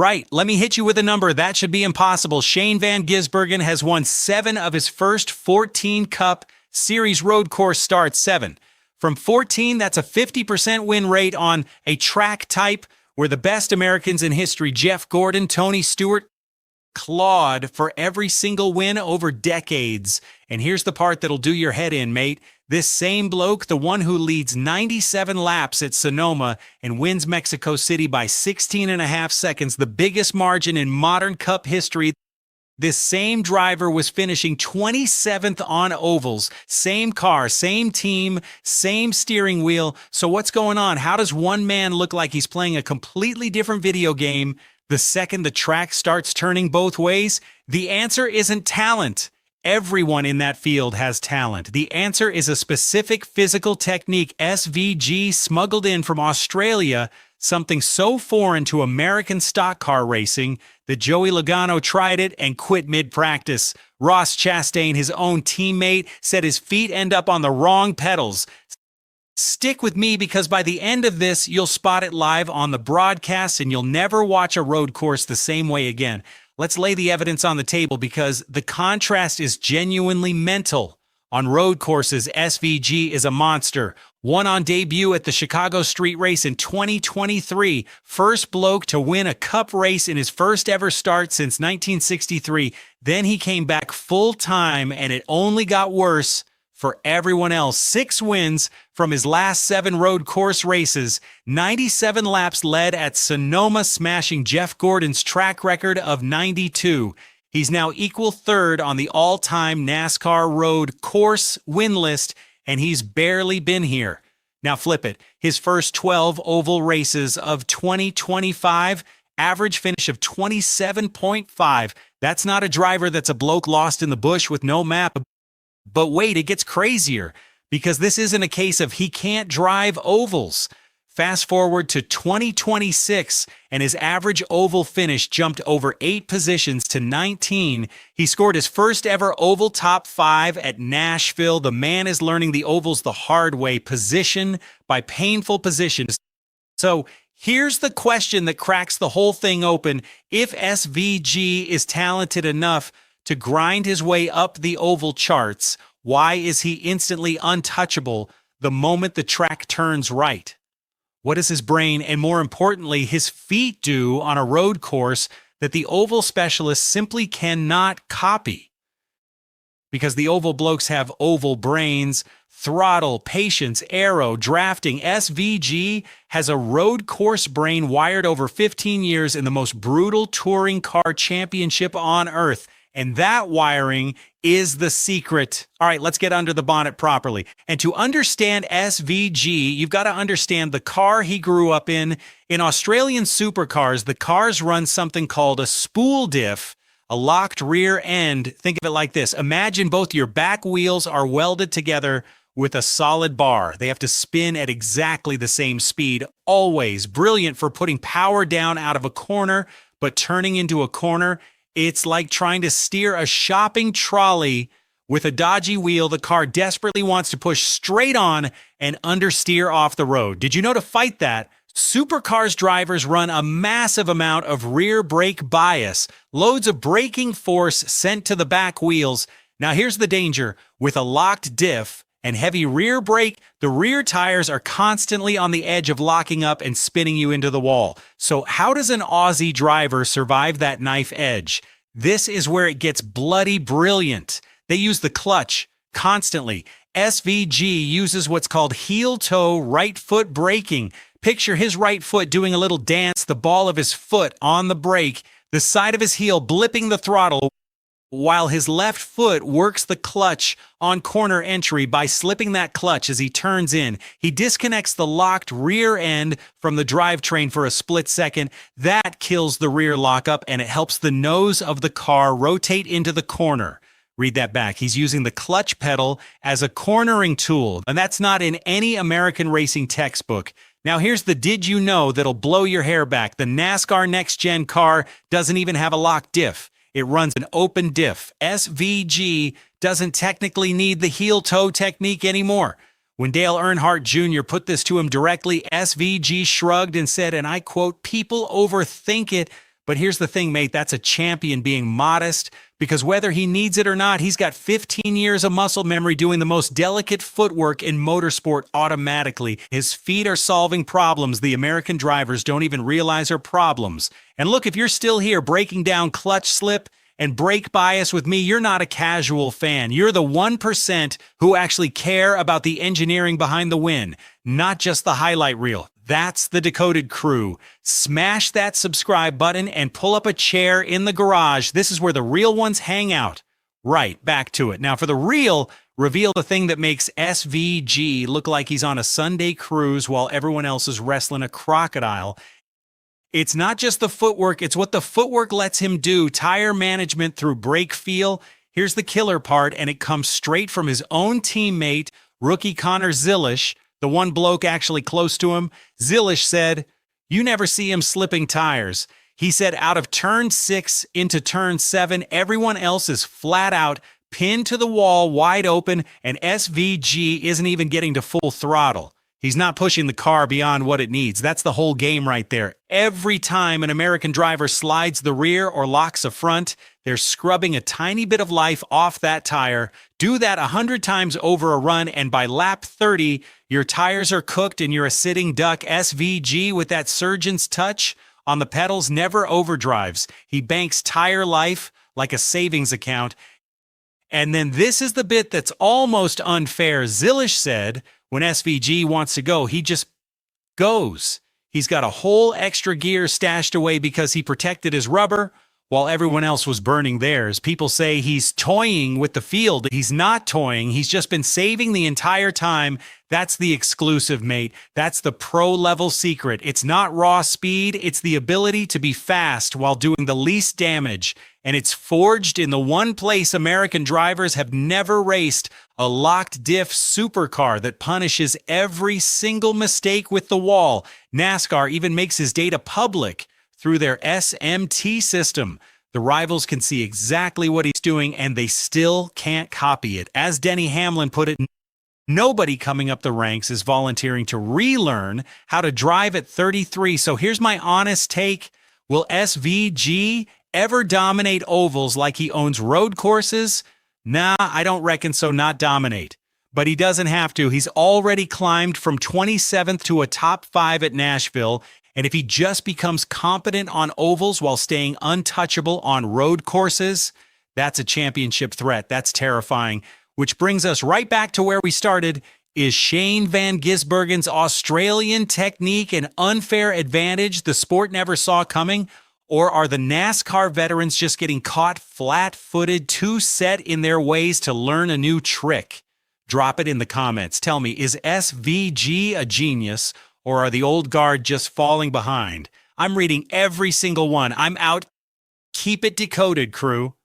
Right, let me hit you with a number. That should be impossible. Shane Van Gisbergen has won 7 of his first 14 Cup Series road course starts. 7. From 14, that's a 50% win rate on a track type where the best Americans in history, Jeff Gordon, Tony Stewart, clawed for every single win over decades. And here's the part that'll do your head in, mate. This same bloke, the one who leads 97 laps at Sonoma and wins Mexico City by 16.5 seconds, the biggest margin in modern Cup history. This same driver was finishing 27th on ovals. Same car, same team, same steering wheel. So what's going on? How does one man look like he's playing a completely different video game the second the track starts turning both ways? The answer isn't talent. Everyone in that field has talent. The answer is a specific physical technique, SVG, smuggled in from Australia, something so foreign to American stock car racing that Joey Logano tried it and quit mid-practice. Ross Chastain, his own teammate, said his feet end up on the wrong pedals. Stick with me because by the end of this, you'll spot it live on the broadcast and you'll never watch a road course the same way again. Let's lay the evidence on the table because the contrast is genuinely mental. On road courses, SVG is a monster. Won on debut at the Chicago Street Race in 2023. First bloke to win a Cup race in his first ever start since 1963. Then he came back full time and it only got worse for everyone else. 6 wins from his last 7 road course races. 97 laps led at Sonoma, smashing Jeff Gordon's track record of 92. He's now equal third on the all-time NASCAR road course win list, and he's barely been here. Now flip it. His first 12 oval races of 2025, average finish of 27.5. That's not a driver that's a bloke lost in the bush with no map. But wait, it gets crazier because this isn't a case of he can't drive ovals. Fast forward to 2026 and his average oval finish jumped over 8 positions to 19. He scored his first ever oval top 5 at Nashville. The man is learning the ovals the hard way, position by painful positions. So here's the question that cracks the whole thing open. If SVG is talented enough to grind his way up the oval charts, why is he instantly untouchable the moment the track turns right? What does his brain and, more importantly, his feet do on a road course that the oval specialists simply cannot copy? Because the oval blokes have oval brains, throttle, patience, aero, drafting. SVG has a road course brain wired over 15 years in the most brutal touring car championship on earth. And that wiring is the secret. All right, let's get under the bonnet properly. And to understand SVG, you've got to understand the car he grew up in. In Australian supercars, the cars run something called a spool diff, a locked rear end. Think of it like this. Imagine both your back wheels are welded together with a solid bar. They have to spin at exactly the same speed, always. Brilliant for putting power down out of a corner, but turning into a corner, it's like trying to steer a shopping trolley with a dodgy wheel the car desperately wants to push straight on and understeer off the road. Did you know to fight that, supercars drivers run a massive amount of rear brake bias, loads of braking force sent to the back wheels. Now here's the danger. With a locked diff and heavy rear brake, the rear tires are constantly on the edge of locking up and spinning you into the wall. So how does an Aussie driver survive that knife edge? This is where it gets bloody brilliant. They use the clutch constantly. SVG uses what's called heel-toe right foot braking. Picture his right foot doing a little dance, the ball of his foot on the brake, the side of his heel blipping the throttle, while his left foot works the clutch on corner entry by slipping that clutch as he turns in. He disconnects the locked rear end from the drivetrain for a split second. That kills the rear lockup and it helps the nose of the car rotate into the corner. Read that back. He's using the clutch pedal as a cornering tool, and that's not in any American racing textbook. Now here's the did you know that'll blow your hair back. The NASCAR Next Gen car doesn't even have a locked diff. It runs an open diff. SVG doesn't technically need the heel-toe technique anymore. When Dale Earnhardt Jr. put this to him directly, SVG shrugged and said, and I quote, "People overthink it, But here's the thing, mate, that's a champion being modest, because whether he needs it or not, he's got 15 years of muscle memory doing the most delicate footwork in motorsport automatically. His feet are solving problems the American drivers don't even realize are problems. And look, if you're still here breaking down clutch slip and brake bias with me, you're not a casual fan. You're the 1% who actually care about the engineering behind the win, not just the highlight reel. That's the Decoded Crew. Smash that subscribe button and pull up a chair in the garage. This is where the real ones hang out. Right, back to it. Now for the real, reveal the thing that makes SVG look like he's on a Sunday cruise while everyone else is wrestling a crocodile. It's not just the footwork, it's what the footwork lets him do. Tire management through brake feel. Here's the killer part, and it comes straight from his own teammate, rookie Connor Zilisch, the one bloke actually close to him. Zilisch said, "You never see him slipping tires." He said out of turn 6 into turn 7, everyone else is flat out pinned to the wall, wide open, and SVG isn't even getting to full throttle. He's not pushing the car beyond what it needs. That's the whole game right there. Every time an American driver slides the rear or locks a front, they're scrubbing a tiny bit of life off that tire. Do that 100 times over a run, and by lap 30, your tires are cooked and you're a sitting duck. SVG, with that surgeon's touch on the pedals, never overdrives. He banks tire life like a savings account. And then this is the bit that's almost unfair. Zilisch said when SVG wants to go, he just goes. He's got a whole extra gear stashed away because he protected his rubber while everyone else was burning theirs. People say he's toying with the field. He's not toying. He's just been saving the entire time. That's the exclusive, mate. That's the pro-level secret. It's not raw speed. It's the ability to be fast while doing the least damage. And it's forged in the one place American drivers have never raced, a locked diff supercar that punishes every single mistake with the wall. NASCAR even makes his data public through their SMT system. The rivals can see exactly what he's doing, and they still can't copy it. As Denny Hamlin put it, nobody coming up the ranks is volunteering to relearn how to drive at 33. So here's my honest take. Will SVG ever dominate ovals like he owns road courses? Nah, I don't reckon so. Not dominate. But he doesn't have to. He's already climbed from 27th to a top 5 at Nashville. And if he just becomes competent on ovals while staying untouchable on road courses, that's a championship threat. That's terrifying. Which brings us right back to where we started. Is Shane Van Gisbergen's Australian technique an unfair advantage the sport never saw coming? Or are the NASCAR veterans just getting caught flat-footed, too set in their ways to learn a new trick? Drop it in the comments. Tell me, is SVG a genius, or are the old guard just falling behind? I'm reading every single one. I'm out. Keep it decoded, crew.